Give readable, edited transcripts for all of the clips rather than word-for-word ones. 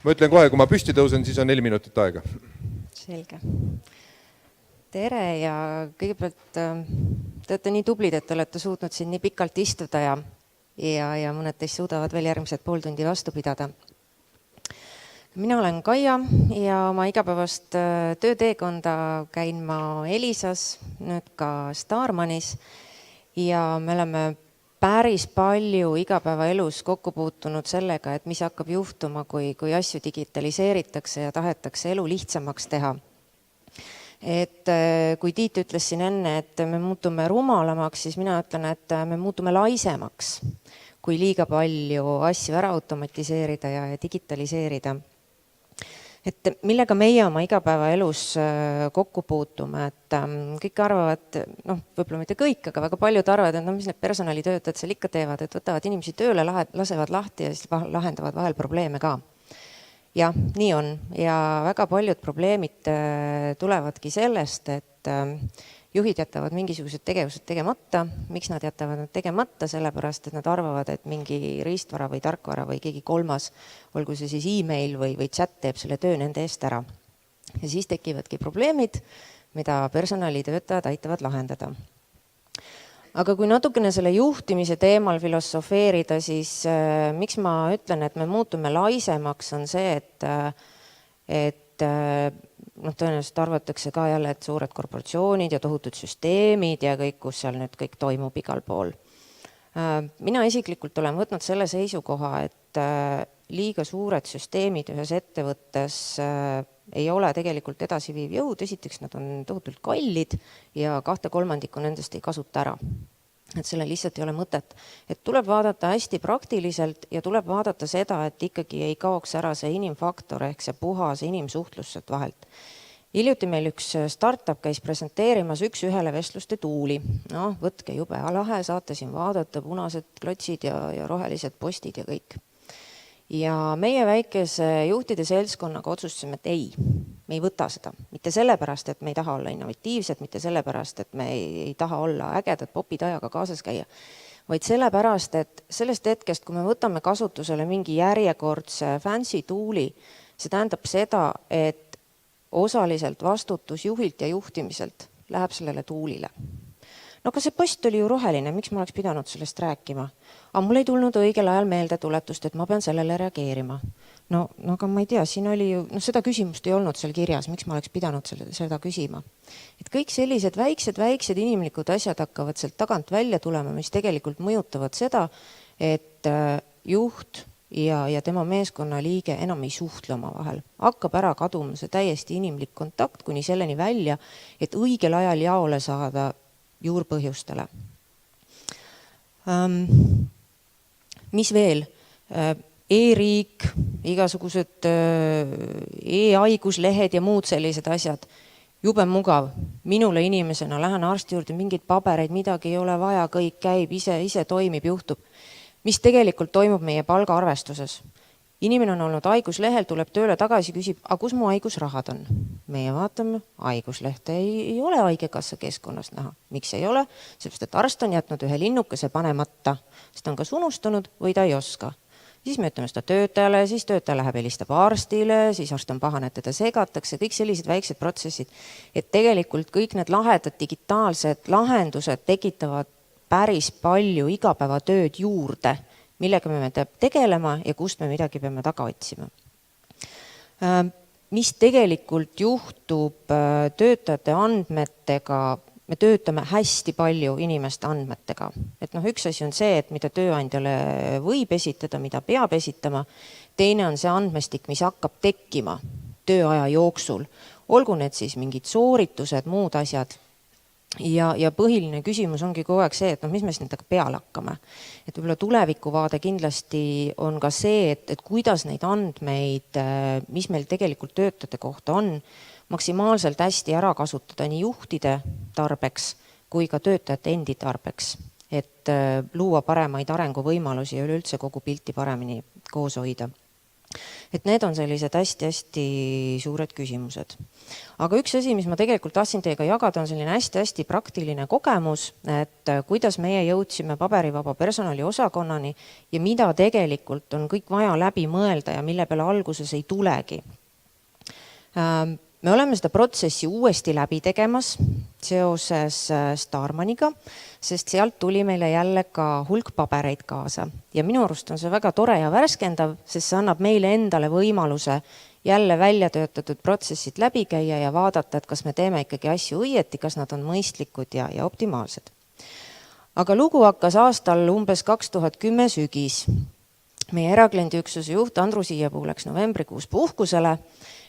Ma ütlen kohe, kui ma püsti tõusen, siis on 4 minutit aega. Selge. Tere ja kõigepealt te olete nii tublid, et olete suutnud siin nii pikalt istuda ja mõned teist suudavad veel järgmised pool tundi vastu pidada. Mina olen Kaia ja oma igapäevast tööteekonda käin ma Elisas, nüüd ka Starmanis ja me oleme päris palju igapäevaelus kokku puutunud sellega, et mis hakkab juhtuma, kui asju digitaliseeritakse ja tahetakse elu lihtsamaks teha. Et kui Tiit ütles siin enne, et me muutume rumalamaks, siis mina ütlen, et me muutume laisemaks, kui liiga palju asju ära automatiseerida ja digitaliseerida. Et millega meie oma igapäevaelus kokku puutume, et kõik arvavad, võib-olla mitte kõik, aga väga paljud arvavad, et mis need personalitöötajad seal ikka teevad, et võtavad inimesi tööle, lasevad lahti ja siis lahendavad vahel probleeme ka. Jah, nii on ja väga paljud probleemid tulevadki sellest, et juhid jätavad mingisugused tegevused tegemata. Miks nad jätavad nad tegemata? Sellepärast, et nad arvavad, et mingi riistvara või tarkvara või keegi kolmas, olgu see siis e-mail või chat teeb selle töö nende eest ära. Ja siis tekivadki probleemid, mida personalitöötajad aitavad lahendada. Aga kui natukene selle juhtimise teemal filosofeerida, siis miks ma ütlen, et me muutume laisemaks, on see, et tõenäoliselt arvatakse ka jälle, et suured korporatsioonid ja tohutud süsteemid ja kõik, kus seal nüüd kõik toimub igal pool. Mina isiklikult olen võtnud selle seisukoha, et liiga suured süsteemid ühes ettevõttes ei ole tegelikult edasiviiv jõud. Esiteks nad on tohutult kallid ja 2/3 nendest ei kasuta ära. Et selle lihtsalt ei ole mõtet. Et tuleb vaadata hästi praktiliselt ja tuleb vaadata seda, et ikkagi ei kaoks ära see inimfaktor ehk see puhas inimsuhtlus sealt vahelt. Hiljuti meil üks startup käis presenteerimas üks-ühele vestluste tuuli. Võtke jube lahe, saate siin vaadata punased klotsid ja rohelised postid ja kõik. Ja meie väikese juhtide seltskonnaga otsustasime, et ei, me ei võta seda. Mitte sellepärast, et me ei taha olla innovatiivsed, mitte sellepärast, et me ei taha olla ägedad popid ajaga kaasas käia, vaid sellepärast, et sellest hetkest, kui me võtame kasutusele mingi järjekordse fancy tooli, see tähendab seda, et osaliselt vastutus juhilt ja juhtimiselt läheb sellele tuulile. Aga see post oli ju roheline, miks ma oleks pidanud sellest rääkima? Aga mul ei tulnud õigel ajal meelde tuletust, et ma pean sellele reageerima. Aga ma ei tea, siin oli ju, seda küsimust ei olnud seal kirjas, miks ma oleks pidanud seda küsima. Et kõik sellised väiksed inimlikud asjad hakkavad sealt tagant välja tulema, mis tegelikult mõjutavad seda, et juht ja tema meeskonna liige enam ei suhtle oma vahel. Hakkab ära kaduma see täiesti inimlik kontakt kuni selleni välja, et õigel ajal jaole saada juurpõhjustele. Mis veel? E-riik, igasugused e-haiguslehed ja muud sellised asjad. Jube mugav. Minule inimesena lähen arsti juurde, mingeid pabereid, midagi ei ole vaja, kõik käib, ise toimib, juhtub. Mis tegelikult toimub meie palgaarvestuses? Inimene on olnud haiguslehel, tuleb tööle tagasi, küsib, aga kus mu haigusrahad on? Meie vaatame, haiguslehte ei ole haigekassa keskkonnas näha. Miks ei ole? Seepärast, et arst on jätnud ühe linnukese panemata, sest ta on kas unustanud või ta ei oska. Siis me ütleme seda töötajale, siis töötaja läheb helistab arstile, siis arst on pahane, et teda segatakse, kõik sellised väiksed protsessid. Et tegelikult kõik need lahedad digitaalsed lahendused tekitavad päris palju igapäevatööd juurde, millega me peab tegelema ja kust me midagi peame taga otsima. Mis tegelikult juhtub töötajate andmetega, me töötame hästi palju inimeste andmetega. Et üks asi on see, et mida tööandjale võib esitada, mida peab esitama. Teine on see andmestik, mis hakkab tekkima tööaja jooksul. Olgu need siis mingid sooritused, muud asjad. Ja põhiline küsimus ongi kogu aeg see, et mis me nendega peale hakkame. Et võib-olla tulevikuvaade kindlasti on ka see, et kuidas neid andmeid, mis meil tegelikult töötajate kohta on, maksimaalselt hästi ära kasutada nii juhtide tarbeks kui ka töötajate endi tarbeks, et luua paremaid arenguvõimalusi ja üleüldse kogu pilti paremini koos hoida. Et need on sellised hästi-hästi suured küsimused. Aga üks asi, mis ma tegelikult tahtsin teiega jagada, on selline hästi-hästi praktiline kogemus, et kuidas meie jõudsime paberivaba personali osakonnani ja mida tegelikult on kõik vaja läbi mõelda ja mille peale alguses ei tulegi. Me oleme seda protsessi uuesti läbi tegemas seoses Starmaniga, sest sealt tuli meile jälle ka hulk pabereid kaasa. Ja minu arust on see väga tore ja värskendav, sest see annab meile endale võimaluse jälle välja töötatud protsessid läbi käia ja vaadata, et kas me teeme ikkagi asju õieti, kas nad on mõistlikud ja optimaalsed. Aga lugu hakkas aastal umbes 2010 sügis. Meie erakliendiüksuse juht Andrus Iiepuu läks novembrikuus puhkusele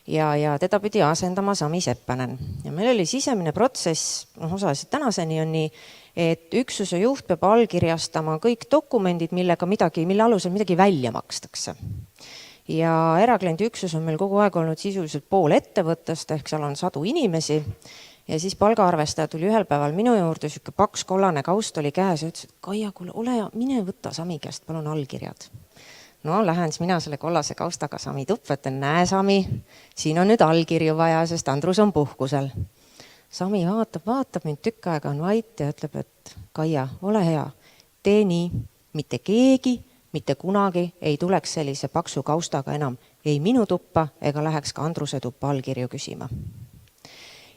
ja teda pidi asendama Sami Seppänen. Ja meil oli sisemine protsess, osaliselt tänaseni on nii, et üksuse juht peab allkirjastama kõik dokumendid, mille alusel midagi välja makstakse. Ja erakliendiüksus on meil kogu aeg olnud sisuliselt pool ettevõttest, ehk seal on sadu inimesi. Ja siis palgaarvestaja tuli ühel päeval minu juurde, siuke paks kollane kaust oli käes ja ütles, et Kaia, kuule, ole ja mine võta Sami käest, palun allkirjad. No lähen siis mina selle kollase kaustaga Sami tuppa, et näe Sami, siin on nüüd allkirju vaja, sest Andrus on puhkusel. Sami vaatab mind tükk aega on vait ja ütleb, et Kaia, ole hea, tee nii, mitte keegi, mitte kunagi ei tuleks sellise paksu kaustaga enam ei minu tuppa ega läheks ka Andruse tuppa allkirju küsima.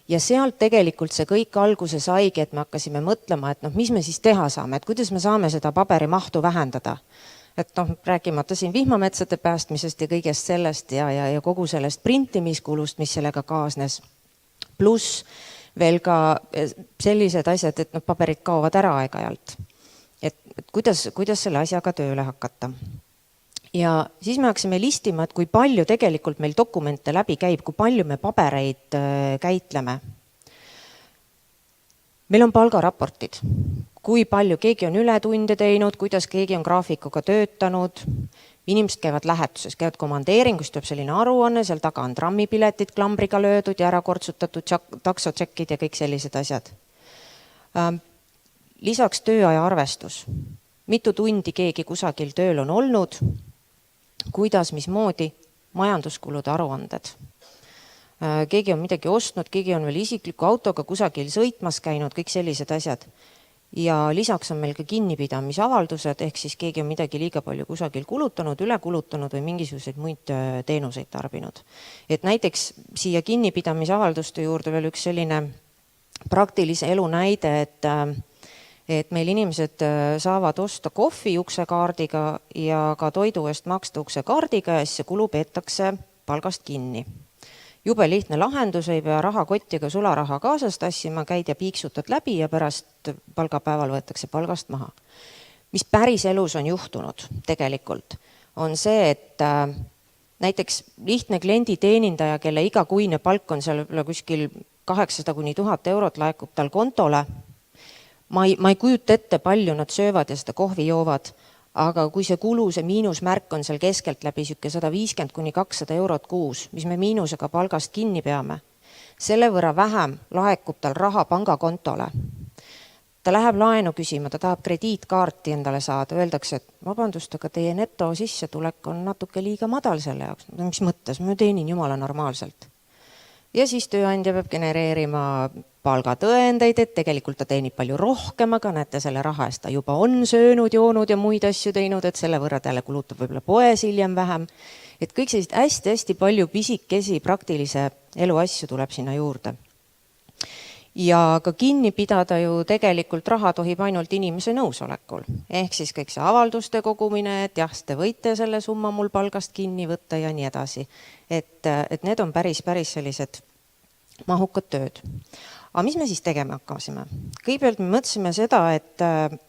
Ja sealt tegelikult see kõik alguse saigi, et me hakkasime mõtlema, et mis me siis teha saame, et kuidas me saame seda paberimahtu vähendada. Et rääkimata siin vihmametsade päästmisest ja kõigest sellest ja kogu sellest printimiskulust, mis sellega kaasnes. Pluss veel ka sellised asjad, et paberid kaovad ära aeg-ajalt. Et kuidas selle asjaga tööle hakata. Ja siis me hakkasime listima, et kui palju tegelikult meil dokumente läbi käib, kui palju me pabereid käitleme. Meil on palgaraportid. Kui palju keegi on ületunde teinud, kuidas keegi on graafikuga töötanud. Inimesed käivad lähetuses, käivad komandeeringust, tuleb selline aruanne, seal taga on trammipiletid klambriga löödud ja ära kortsutatud taksotšekkid ja kõik sellised asjad. Lisaks tööaja arvestus. Mitu tundi keegi kusagil tööl on olnud, kuidas, mismoodi majanduskulude aruanded. Keegi on midagi ostnud, keegi on veel isikliku autoga kusagil sõitmas käinud, kõik sellised asjad. Ja lisaks on meil ka kinnipidamisavaldused, ehk siis keegi on midagi liiga palju kusagil kulutanud, üle kulutanud või mingisuguseid muid teenuseid tarbinud. Et näiteks siia kinnipidamisavalduste juurde veel üks selline praktilise elu näide, et meil inimesed saavad osta kohvi uksekaardiga ja ka toidu eest maksta uksekaardiga ja siis see kulu peetakse palgast kinni. Jube lihtne lahendus, ei pea rahakotti ega sularaha kaasas tassima, käid ja piiksutad läbi ja pärast palgapäeval võetakse palgast maha. Mis päris elus on juhtunud tegelikult, on see, et näiteks lihtne klienditeenindaja, kelle igakuine palk on seal kuskil 800–1000 eurot laekub tal kontole. Ma ei kujuta ette, palju nad söövad ja seda kohvi joovad, aga kui see kulu, see miinusmärk on seal keskelt läbi 150–200 eurot kuus, mis me miinusega palgast kinni peame, selle võrra vähem laekub tal raha pangakontole. Ta läheb laenu küsima, ta tahab krediitkaarti endale saada, öeldakse, et vabandust, aga teie neto sissetulek on natuke liiga madal selle jaoks. Mis mõttes? Ma teenin jumala normaalselt. Ja siis tööandja peab genereerima palgatõendeid, et tegelikult ta teenib palju rohkem, aga näete, selle raha eest ta juba on söönud, joonud ja muid asju teinud, et selle võrra talle kulutab võib-olla poes hiljem vähem. Et kõik sellised hästi palju pisikesi praktilise elu asju tuleb sinna juurde. Ja ka kinni pidada ju tegelikult raha tohib ainult inimese nõusolekul. Ehk siis kõik see avalduste kogumine, et jah, te võite selle summa mul palgast kinni võtta ja nii edasi. Et need on päris sellised mahukad tööd. Aga mis me siis tegema hakkasime? Kõigepealt me mõtlesime seda, et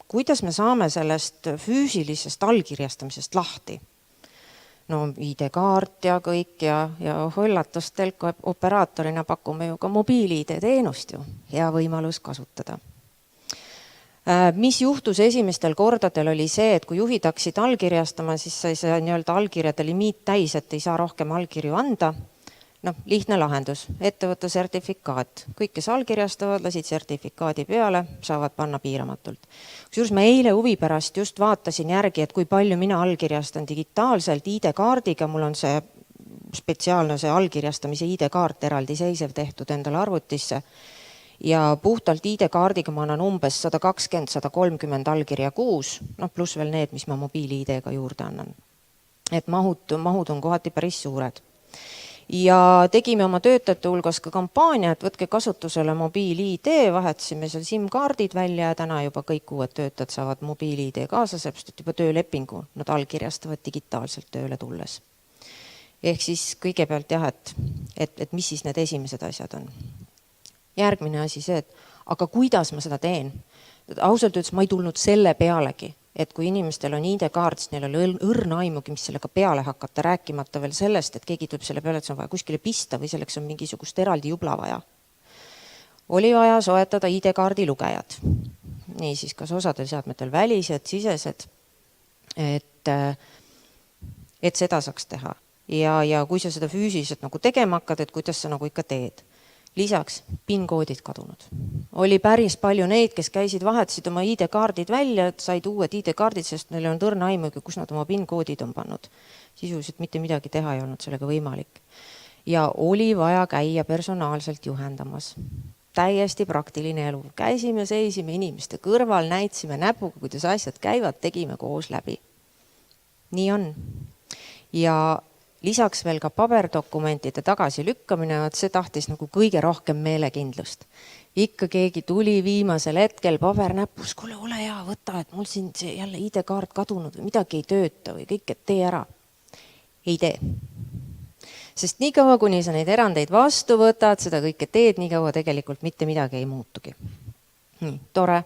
kuidas me saame sellest füüsilisest allkirjastamisest lahti. No ID-kaart ja kõik ja hollatust telko operaatorina pakume ju ka mobiili-ID teenust ju. Hea võimalus kasutada. Mis juhtus esimestel kordadel oli see, et kui juhid hakkasid allkirjastama, siis sai see nii-öelda allkirjade limiit täis, et ei saa rohkem allkirju anda. lihtne lahendus, ettevõtte sertifikaat. Kõik, kes allkirjastavad, lasid sertifikaadi peale, saavad panna piiramatult. Kusjuures ma eile huvi pärast just vaatasin järgi, et kui palju mina allkirjastan digitaalselt ID-kaardiga, mul on see spetsiaalne see allkirjastamise ID-kaart eraldi seisev tehtud endale arvutisse ja puhtalt ID-kaardiga ma annan umbes 120-130 allkirja kuus, pluss veel need, mis ma mobiili-ID-ga juurde annan. Et mahud on kohati päris suured. Ja tegime oma töötajate hulgas ka kampaania, et võtke kasutusele mobiil-ID, vahetasime seal SIM-kaardid välja ja täna juba kõik uued töötajad saavad mobiil-ID kaasa, seepärast et juba töölepingu nad allkirjastavad digitaalselt tööle tulles. Ehk siis kõigepealt jah, et mis siis need esimesed asjad on. Järgmine asi see, et aga kuidas ma seda teen? Ausalt öeldes ma ei tulnud selle pealegi, et kui inimestel on ID-kaart, siis neil on õrna aimugi, mis sellega peale hakata, rääkimata veel sellest, et keegi tuleb selle peale, et see on vaja kuskile pista või selleks on mingisugust eraldi jubla vaja. Oli vaja soetada ID-kaardi lugejad. Nii siis kas osadel seadmetel välised, sisesed, et seda saaks teha. Ja kui sa seda füüsiliselt nagu tegema hakkad, et kuidas sa nagu ikka teed. Lisaks PIN-koodid kadunud. Oli päris palju neid, kes käisid, vahetasid oma ID-kaardid välja, et said uued ID-kaardid, sest neil on tõrna aimugi, kus nad oma PIN-koodid on pannud. Sisuliselt mitte midagi teha ei olnud sellega võimalik. Ja oli vaja käia personaalselt juhendamas. Täiesti praktiline elu. Käisime, seisime inimeste kõrval, näitsime näpuga, kuidas asjad käivad, tegime koos läbi. Nii on. Ja lisaks veel ka paberdokumentide tagasi lükkamine, et see tahtis nagu kõige rohkem meelekindlust. Ikka keegi tuli viimasel hetkel paber näpus, kuule, ole hea, võta, et mul siin see jälle ID-kaart kadunud või midagi ei tööta või kõik, et tee ära. Ei tee. Sest nii kaua, kuni sa neid erandeid vastu võtad, seda kõike teed, nii kaua tegelikult mitte midagi ei muutugi. Nii, tore.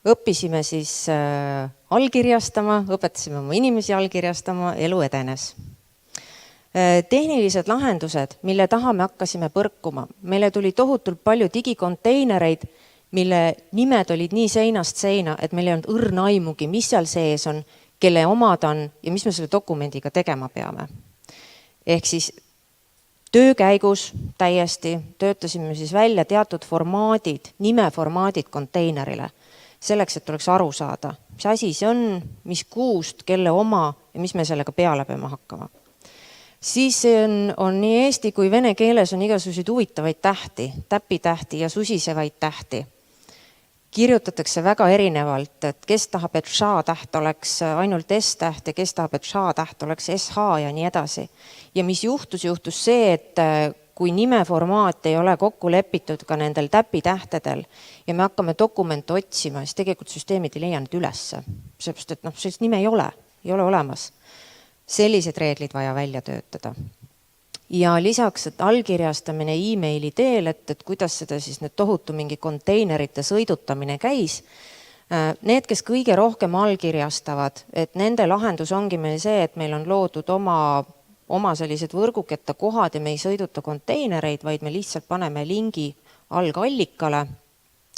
Õppisime siis allkirjastama, õpetasime oma inimesi allkirjastama, elu edenes. Tehnilised lahendused, mille taha me hakkasime põrkuma. Meile tuli tohutult palju digikonteinereid, mille nimed olid nii seinast seina, et meil ei olnud õrna aimugi, mis seal sees on, kelle omad on ja mis me selle dokumendiga tegema peame. Ehk siis töö käigus täiesti töötasime siis välja teatud formaadid, nimeformaadid konteinerile, selleks, et oleks aru saada, mis asi see on, mis kuust, kelle oma ja mis me sellega peale peame hakkama. Siis on nii eesti kui vene keeles on igasuguseid huvitavaid tähti, täpitähti ja susisevaid tähti. Kirjutatakse väga erinevalt, et kes tahab, et ša-täht oleks ainult S-täht ja kes tahab, et ša-täht oleks SH ja nii edasi. Ja mis juhtus see, et kui nimeformaat ei ole kokku lepitud ka nendel täpitähtedel ja me hakkame dokumente otsima, siis tegelikult süsteemid ei leia need ülesse. Seepärast, et sellist nime ei ole olemas. Sellised reeglid vaja välja töötada. Ja lisaks, et allkirjastamine e-maili teel, et kuidas seda siis need tohutu mingi konteinerite sõidutamine käis. Need, kes kõige rohkem allkirjastavad, et nende lahendus ongi meil see, et meil on loodud oma sellised võrguketta kohad ja me ei sõiduta konteinereid, vaid me lihtsalt paneme lingi algallikale.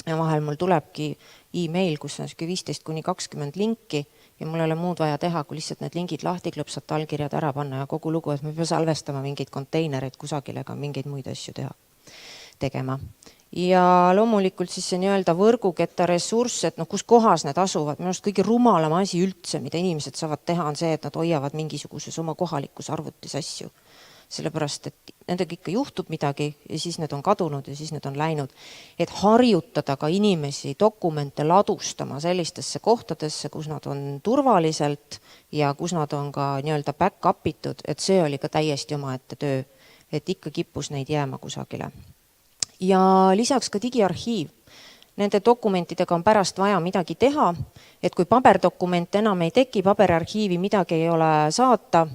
Ja vahel mul tulebki e-mail, kus on 15-20 linki ja mul ei ole muud vaja teha, kui lihtsalt need lingid lahti klõpsata, allkirjad ära panna ja kogu lugu, et me peame salvestama mingeid konteinereid kusagile ega mingeid muid asju tegema. Ja loomulikult siis see nii-öelda võrguketta ressurss, et kus kohas need asuvad. Minu arust kõige rumalam asi üldse, mida inimesed saavad teha, on see, et nad hoiavad mingisuguses oma kohalikus arvutis asju. Sellepärast, et nendega ikka juhtub midagi ja siis need on kadunud ja siis need on läinud. Et harjutada ka inimesi dokumente ladustama sellistesse kohtadesse, kus nad on turvaliselt ja kus nad on ka nii-öelda back-upitud, et see oli ka täiesti omaette töö, et ikka kippus neid jääma kusagile. Ja lisaks ka digiarhiiv. Nende dokumentidega on pärast vaja midagi teha, et kui paberdokument enam ei teki, paberarhiivi midagi ei ole saata,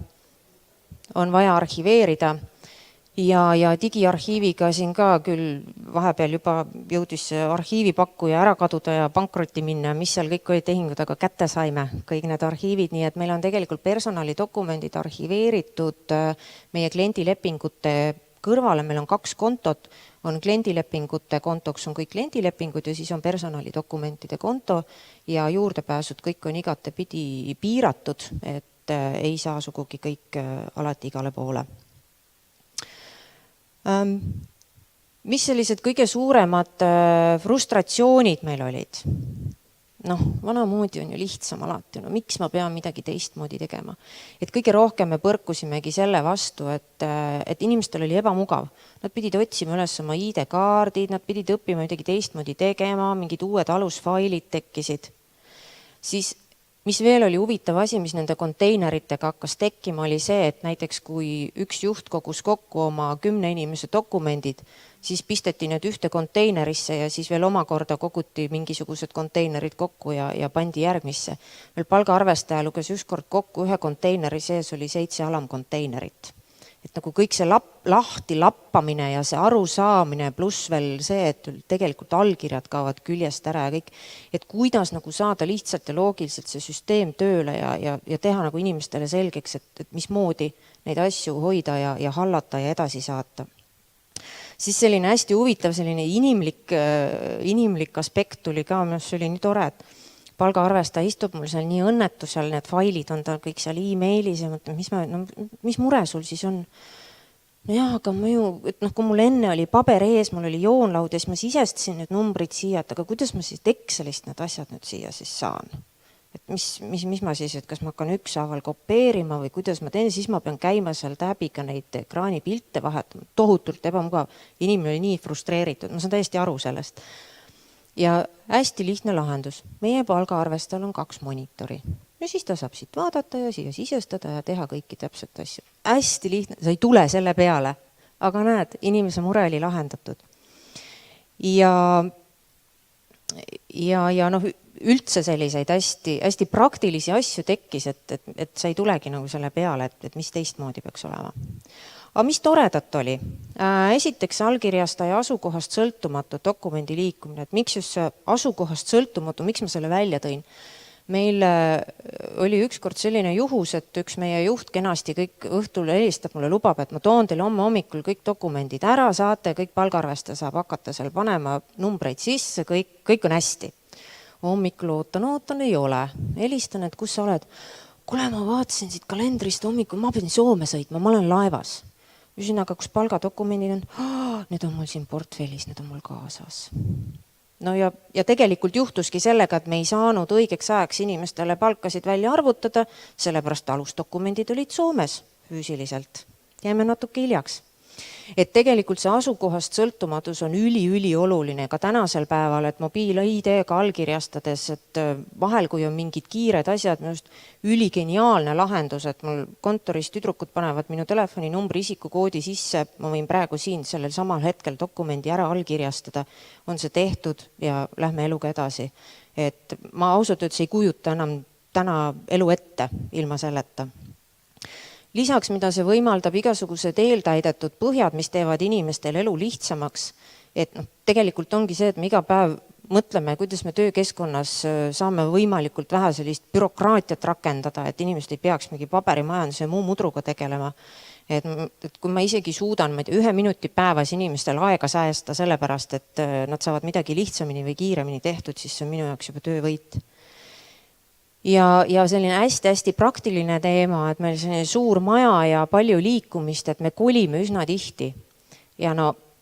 on vaja arhiveerida ja digiarhiiviga siin ka küll vahepeal juba jõudis arhiivipakkuja ära kaduda ja pankrotti minna, mis seal kõik olid tehingud, aga kätte saime kõik need arhiivid, nii et meil on tegelikult personalidokumendid arhiveeritud meie kliendilepingute kõrvale, meil on 2 kontot, on kliendilepingute kontoks on kõik kliendilepingud ja siis on personalidokumentide konto ja juurdepääsud kõik on igatepidi piiratud, et ei saa sugugi kõik alati igale poole. Mis sellised kõige suuremad frustratsioonid meil olid? Vanamoodi on ju lihtsam alati, miks ma pean midagi teistmoodi tegema. Et kõige rohkem me põrkusimegi selle vastu, et inimestel oli ebamugav. Nad pidid otsima üles oma ID-kaardid, nad pidid õppima midagi teistmoodi tegema, mingid uued alusfailid tekkisid. Siis, mis veel oli huvitav asi, mis nende konteineritega hakkas tekkima, oli see, et näiteks kui üks juht kogus kokku oma 10 inimese dokumendid, siis pisteti need ühte konteinerisse ja siis veel omakorda koguti mingisugused konteinerid kokku ja pandi järgmisse. Veel palgaarvestaja luges ükskord kokku, ühe konteineri sees oli 7 alamkonteinerit. Et nagu kõik see lahti lappamine ja see arusaamine pluss veel see, et tegelikult allkirjad kaovad küljest ära ja kõik, et kuidas nagu saada lihtsalt ja loogiliselt see süsteem tööle ja teha nagu inimestele selgeks, et mismoodi neid asju hoida ja hallata ja edasi saata. Siis selline hästi huvitav, selline inimlik aspekt tuli ka, see oli nii tore, et palgaarvestaja istub mul seal nii õnnetu, seal need failid on tal kõik seal e-mailis ja mõtleb, mis mure sul siis on? Aga kui mul enne oli paber ees, mul oli joonlaud ja siis ma sisestasin need numbrid siia, aga kuidas ma siis Excelist need asjad nüüd siia siis saan? Et mis ma siis, et kas ma hakkan ükshaaval kopeerima või kuidas ma teen, siis ma pean käima seal täbiga neid ekraanipilte vahetama, tohutult ebamugav. Inimene oli nii frustreeritud, ma saan täiesti aru sellest. Ja hästi lihtne lahendus. Meie palgaarvestajal on 2 monitori. Ja siis ta saab siit vaadata ja siia sisestada ja teha kõiki täpselt asju. Hästi lihtne, sa ei tule selle peale, aga näed, inimese mure oli lahendatud. Ja üldse selliseid hästi praktilisi asju tekkis, et sa ei tulegi nagu selle peale, et mis teistmoodi peaks olema. Aga mis toredat oli? Esiteks allkirjastaja asukohast sõltumatu dokumendi liikumine, et miks just see asukohast sõltumatu, miks ma selle välja tõin? Meil oli ükskord selline juhus, et üks meie juht kenasti kõik õhtul helistab mulle, lubab, et ma toon teile homme hommikul kõik dokumendid ära, saate, kõik palgaarvestaja saab hakata seal panema numbreid sisse, kõik on hästi. Hommikul ootan, ei ole. Helistan, et kus sa oled? Kuule, ma vaatasin siit kalendrist hommikul, ma pidin Soome sõitma, ma olen laevas. Küsin, aga kus palgadokumendid on? Need on mul siin portfellis, need on mul kaasas. Ja tegelikult juhtuski sellega, et me ei saanud õigeks ajaks inimestele palkasid välja arvutada, sellepärast alusdokumendid olid Soomes füüsiliselt. Jäime natuke hiljaks. Et tegelikult see asukohast sõltumatus on üli oluline ka tänasel päeval, et mobiil-ID-ga allkirjastades, et vahel, kui on mingid kiired asjad, just üligeniaalne lahendus, et mul kontoris tüdrukud panevad minu telefoninumbri isikukoodi sisse, ma võin praegu siin sellel samal hetkel dokumendi ära allkirjastada, on see tehtud ja lähme eluga edasi. Et ma ausalt öeldes ei kujuta enam täna elu ette ilma selleta. Lisaks, mida see võimaldab igasugused eeltäidetud põhjad, mis teevad inimestel elu lihtsamaks, et tegelikult ongi see, et me iga päev mõtleme, kuidas me töökeskkonnas saame võimalikult vähe sellist bürokraatiat rakendada, et inimesed ei peaks mingi paberimajanduse ja muu mudruga tegelema. Et kui ma isegi suudan 1 minuti päevas inimestel aega säästa sellepärast, et nad saavad midagi lihtsamini või kiiremini tehtud, siis see on minu jaoks juba töövõit. Ja selline hästi praktiline teema, et meil selline suur maja ja palju liikumist, et me kolime üsna tihti. Ja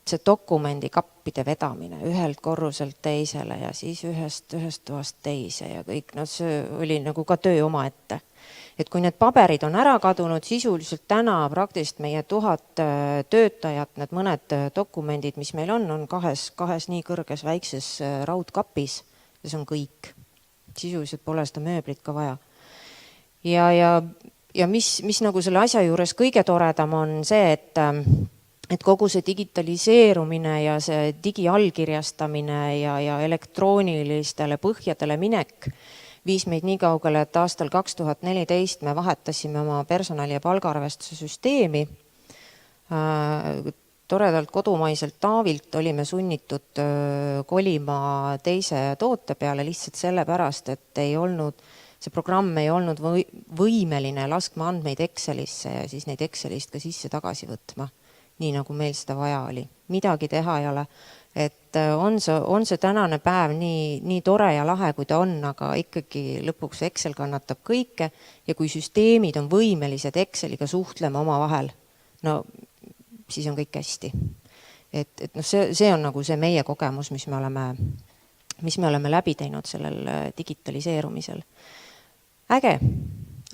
see dokumendi kappide vedamine ühelt korruselt teisele ja siis ühest toast teise ja kõik, see oli nagu ka töö oma ette. Et kui need paberid on ära kadunud, sisuliselt täna praktiliselt meie 1000 töötajat, need mõned dokumendid, mis meil on kahes nii kõrges väikses raudkapis ja see on kõik. Sisuliselt pole seda mööblit ka vaja. Ja mis nagu selle asja juures kõige toredam on see, et kogu see digitaliseerumine ja see digiallkirjastamine ja elektroonilistele põhjadele minek viis meid nii kaugele, et aastal 2014 me vahetasime oma personali- ja palgaarvestuse süsteemi. Toredalt kodumaiselt Taavilt olime sunnitud kolima teise toote peale lihtsalt sellepärast, et see programm ei olnud võimeline laskma andmeid Excelisse ja siis neid Excelist ka sisse tagasi võtma, nii nagu meil seda vaja oli. Midagi teha ei ole. Et on see tänane päev nii tore ja lahe, kui ta on, aga ikkagi lõpuks Excel kannatab kõike ja kui süsteemid on võimelised Exceliga suhtlema oma vahel, siis on kõik hästi. Et noh, see on nagu see meie kogemus, mis me oleme läbi teinud sellel digitaliseerumisel. Äge,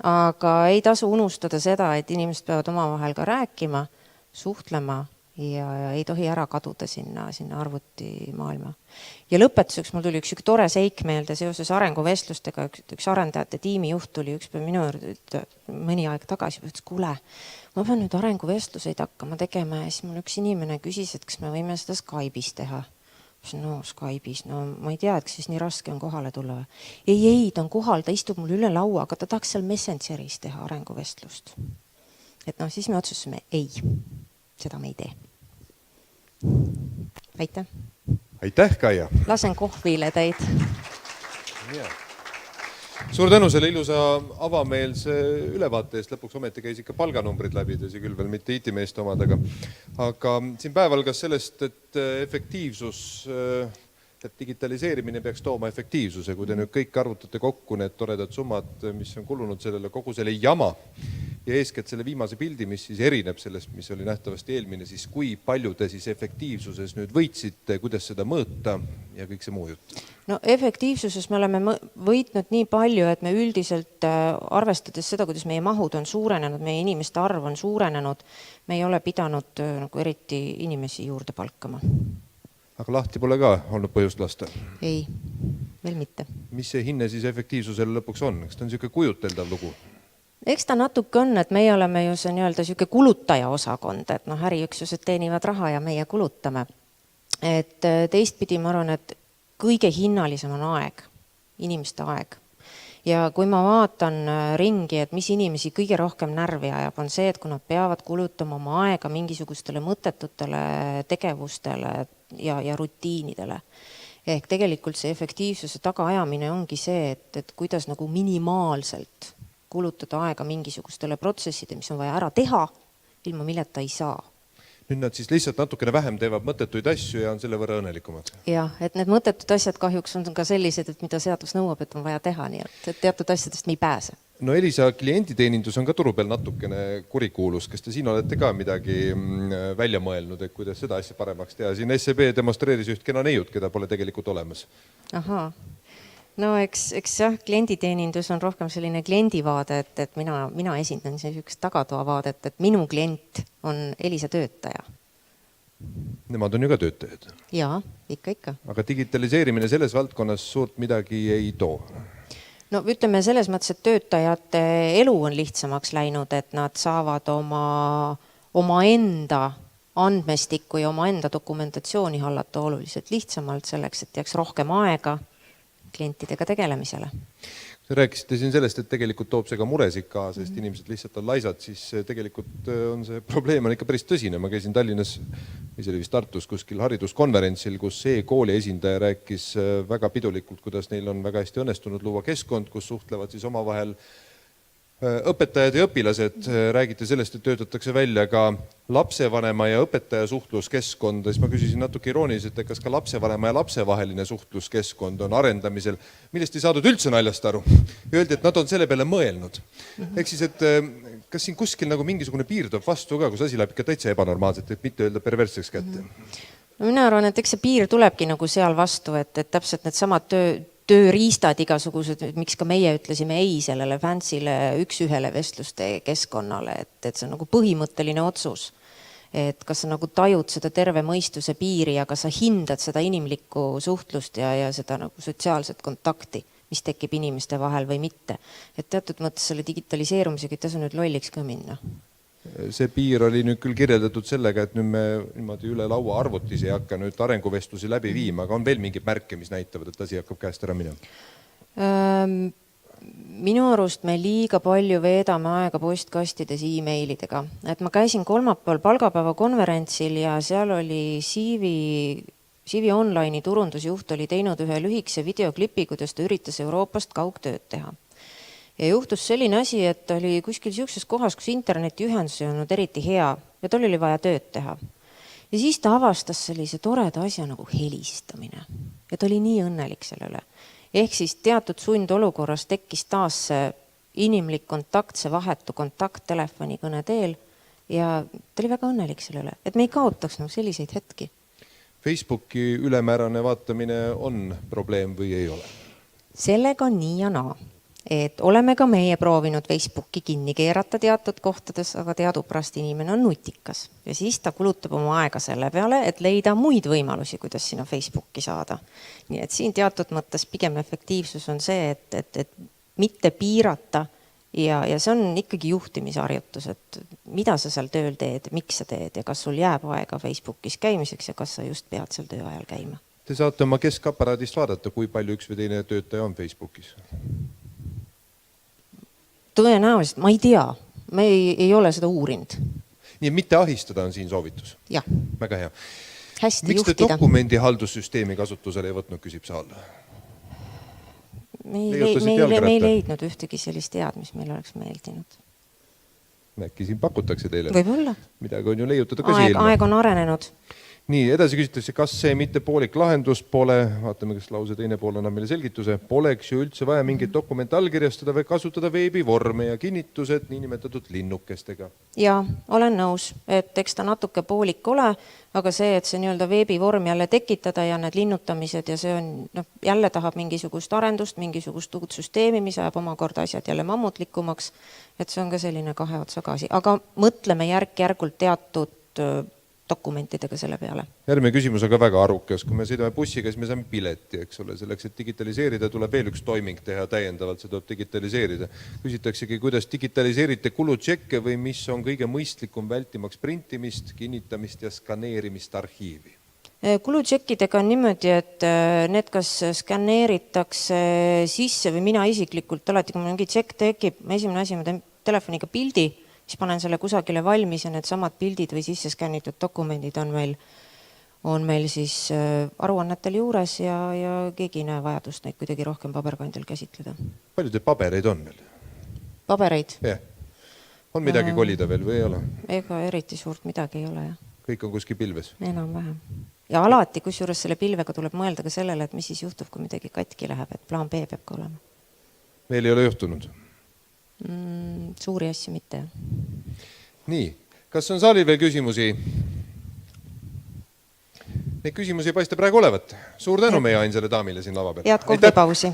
aga ei tasu unustada seda, et inimesed peavad omavahel ka rääkima, suhtlema ja ei tohi ära kaduda sinna arvutimaailma. Ja lõpetuseks mul tuli üks tore seik meelde seoses arenguvestlustega. Üks arendajate tiimijuht tuli üks päev minu juurde mõni aeg tagasi, ütles, kuule, ma pean nüüd arenguvestluseid hakkama tegema ja siis mul üks inimene küsis, et kas me võime seda Skype'is teha. No Skype'is, no ma ei tea, et siis nii raske on kohale tulla. Ei, ta on kohal, ta istub mul üle laua, aga ta tahaks seal Messengeris teha arenguvestlust. Et noh, siis me otsustasime, ei, seda me ei tee. Aitäh. Aitäh, Kaia. Lasen kohvile teid. Suur tänu selle ilusa avameelse ülevaate eest. Lõpuks ometi käis ikka palganumbrid läbi, tõsi küll veel mitte IT-meeste omadega. Aga siin päeval kas sellest, et efektiivsus, et digitaliseerimine peaks tooma efektiivsuse, kui te nüüd kõik arvutate kokku need toredad summad, mis on kulunud sellele kogu selle jama ja eeskätt selle viimase pildi, mis siis erineb sellest, mis oli nähtavasti eelmine, siis kui palju te siis efektiivsuses nüüd võitsite, kuidas seda mõõta ja kõik see muu jutt? No efektiivsuses me oleme võitnud nii palju, et me üldiselt arvestades seda, kuidas meie mahud on suurenenud, meie inimeste arv on suurenenud, me ei ole pidanud nagu eriti inimesi juurde palkama. Aga lahti pole ka olnud põhjust lasta? Ei, veel mitte. Mis see hinne siis efektiivsusel lõpuks on? Kas ta on niisugune kujuteldav lugu? Eks ta natuke on, et meie oleme ju see nii-öelda niisugune kulutaja osakond, et noh, äriüksused teenivad raha ja meie kulutame. Et teistpidi ma arvan, et kõige hinnalisem on aeg, inimeste aeg. Ja kui ma vaatan ringi, et mis inimesi kõige rohkem närvi ajab, on see, et kui nad peavad kulutama oma aega mingisugustele mõttetutele tegevustele ja rutiinidele. Ehk tegelikult see efektiivsuse tagaajamine ongi see, et kuidas nagu minimaalselt kulutada aega mingisugustele protsesside, mis on vaja ära teha, ilma milleta ei saa. Nüüd nad siis lihtsalt natukene vähem teevad mõttetuid asju ja on selle võrra õnnelikumad. Jah, et need mõttetud asjad kahjuks on ka sellised, et mida seadus nõuab, et on vaja teha, nii et teatud asjadest me ei pääse. No Elisa klienditeenindus on ka turu peal natukene kurikuulus. Kas te siin olete ka midagi välja mõelnud, et kuidas seda asja paremaks teha? Siin SEB demonstreeris üht kena neiut, keda pole tegelikult olemas. Ahaa. No eks jah, klienditeenindus on rohkem selline kliendivaade, et mina esindan sellist tagatoa vaadet, et minu klient on Elisa töötaja. Nemad on ju ka töötajad. Jaa, ikka. Aga digitaliseerimine selles valdkonnas suurt midagi ei too. No ütleme selles mõttes, et töötajate elu on lihtsamaks läinud, et nad saavad oma enda andmestikku ja oma enda dokumentatsiooni hallata oluliselt lihtsamalt selleks, et jääks rohkem aega klientidega tegelemisele. Te rääkisite siin sellest, et tegelikult toob see ka muresik kaasa, sest inimesed lihtsalt on laisad, siis tegelikult on see probleem on ikka päris tõsine. Ma käisin Tallinnas, mis oli vist Tartus kuskil hariduskonverentsil, kus kooli esindaja rääkis väga pidulikult, kuidas neil on väga hästi õnnestunud luua keskkond, kus suhtlevad siis omavahel õpetajad ja õpilased. Räägite sellest, et töötatakse välja ka lapsevanema ja õpetaja suhtluskeskkond. Siis ma küsisin natuke irooniliselt, et kas ka lapsevanema ja lapsevaheline suhtluskeskkond on arendamisel, millest ei saadud üldse naljast aru. Öeldi, et nad on selle peale mõelnud. Ehk siis, et kas siin kuskil nagu mingisugune piir toob vastu ka, kus asi läheb ikka täitsa ebanormaalselt, et mitte öelda perversseks kätte? Mina arvan, et eks see piir tulebki nagu seal vastu, et täpselt need samad tööriistad igasugused, miks ka meie ütlesime ei sellele fansile üks-ühele vestluste keskkonnale, et see on nagu põhimõtteline otsus. Et kas sa nagu tajud seda terve mõistuse piiri ja kas sa hindad seda inimlikku suhtlust ja seda nagu sotsiaalset kontakti, mis tekib inimeste vahel või mitte. Et teatud mõttes selle digitaliseerumisega ei tasu nüüd lolliks ka minna. See piir oli nüüd küll kirjeldatud sellega, et nüüd me niimoodi üle laua arvutis ei hakka nüüd arenguvestlusi läbi viima, aga on veel mingid märke, mis näitavad, et asi hakkab käest ära minema? Minu arust me liiga palju veedame aega postkastides e-mailidega. Et ma käisin kolmapäeval palgapäeva konverentsil ja seal oli CV Online'i turundusjuht oli teinud ühe lühikese videoklipi, kuidas ta üritas Euroopast kaugtööd teha. Ja juhtus selline asi, et ta oli kuskil siukses kohas, kus internetiühendus ei olnud eriti hea ja tal oli vaja tööd teha. Ja siis ta avastas sellise toreda asja nagu helistamine. Ja ta oli nii õnnelik sellele. Ehk siis teatud sundolukorras tekkis taas see inimlik kontakt, see vahetu kontakt telefonikõne teel ja ta oli väga õnnelik selle üle, et me ei kaotaks selliseid hetki. Facebooki ülemäärane vaatamine on probleem või ei ole? Sellega on nii ja naa. Et oleme ka meie proovinud Facebooki kinni keerata teatud kohtades, aga teadupärast inimene on nutikas. Ja siis ta kulutab oma aega selle peale, et leida muid võimalusi, kuidas sinna Facebooki saada. Nii et siin teatud mõttes pigem efektiivsus on see, et mitte piirata ja see on ikkagi juhtimisharjutus, et mida sa seal tööl teed, miks sa teed ja kas sul jääb aega Facebookis käimiseks ja kas sa just pead seal töö ajal käima. Te saate oma keskaparaadist vaadata, kui palju üks või teine töötaja on Facebookis. Tõenäoliselt, ma ei tea, me ei ole seda uurinud. Nii, mitte ahistada on siin soovitus. Jah. Väga hea. Hästi Miks te juhtida. dokumendi haldussüsteemi kasutusele ei võtnud, küsib saal? Me ei leidnud ühtegi sellist tead, mis meil oleks meeldinud. Äkki siin pakutakse teile. Võib-olla. Midagi on ju leiutada ka siia ilma. Aeg on arenenud. Nii, edasi küsitakse, kas see mitte poolik lahendus pole, vaatame, kas lause teine pool annab meile selgituse, poleks ju üldse vaja mingit dokument allkirjastada või kasutada veebivorme ja kinnitused niinimetatud linnukestega. Ja, olen nõus, et eks ta natuke poolik ole, aga see, et see nii-öelda veebivorm jälle tekitada ja need linnutamised ja see on, jälle tahab mingisugust arendust, mingisugust uut süsteemi, mis ajab omakorda asjad jälle mammutlikumaks, et see on ka selline kahe otsa gaasi. Aga mõtleme järk-järgult teatud dokumentidega selle peale. Järgmine küsimus on ka väga arukas. Kui me sõidame bussiga, siis me saame pileti, eks ole. Selleks, et digitaliseerida, tuleb veel üks toiming teha täiendavalt, see tuleb digitaliseerida. Küsitaksegi, kuidas digitaliseerite kulutšekke või mis on kõige mõistlikum vältimaks printimist, kinnitamist ja skaneerimist arhiivi? Kulutšekkidega on niimoodi, et need kas skaneeritakse sisse või mina isiklikult alati, kui mingi tšekk tekib, esimene asi, ma teen telefoniga pildi, siis panen selle kusagile valmis ja need samad pildid või sisse skännitud dokumendid on meil siis aruannetel juures ja keegi ei näe vajadust neid kuidagi rohkem paberkandjal käsitleda. Palju te pabereid on veel? Pabereid? Jah. On midagi kolida veel või ei ole? Ega eriti suurt midagi ei ole, jah. Kõik on kuskil pilves? Enam vähem. Ja alati, kusjuures selle pilvega tuleb mõelda ka sellele, et mis siis juhtub, kui midagi katki läheb, et plaan B peab ka olema. Meil ei ole juhtunud? Suuri asju mitte. Nii, kas on saalil veel küsimusi? Neid küsimusi ei paista praegu olevat. Suur tänu meie ainsale daamile siin lava peal. Head kohvipausi.